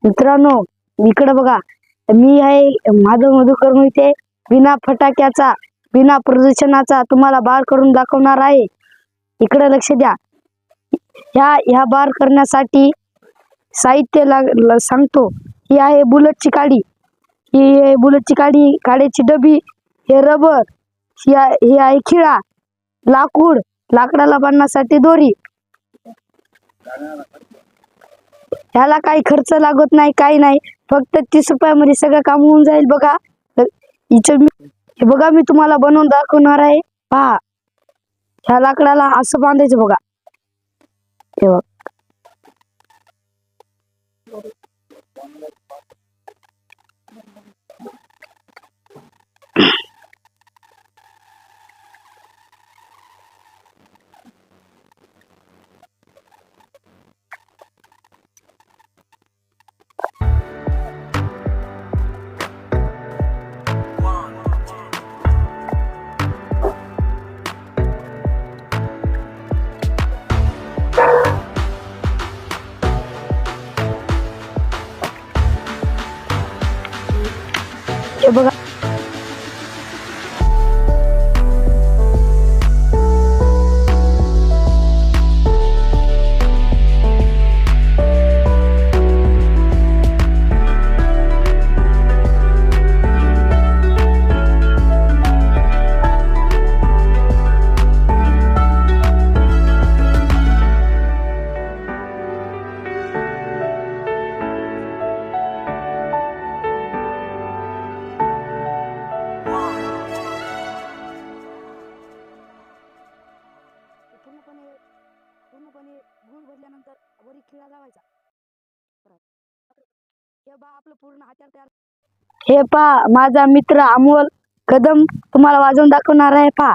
मित्रांनो इकडे बघा, मी आहे माधव मधुकर मोहिते. बिना फटाक्याचा बिना प्रदूषणाचा तुम्हाला बार करून दाखवणार आहे. इकडे लक्ष द्या. ह्या बार करण्यासाठी साहित्य सांगतो. ही आहे बुलेटची काडी, ही आहे बुलेटची काडी, काड्याची डबी, हे रबर, ही आहे खिळा, लाकूड, लाकडाला बांधण्यासाठी दोरी. ह्याला काही खर्च लागत नाही, काही नाही, फक्त 30 रुपयामध्ये सगळं काम होऊन जाईल. बघा हे बघा, मी तुम्हाला बनवून दाखवणार आहे. पहा, ह्या लाकडाला असं बांधायचं बघा. हे बघ, हे बघा. पूर्णपणे गुळ भरल्यानंतर वरी खिळा लावायचा. हे पहा, आपलं पूर्ण हत्यार तयार. हे पहा, माझा मित्र अमोल कदम तुम्हाला वाजवून दाखवणार आहे. पहा.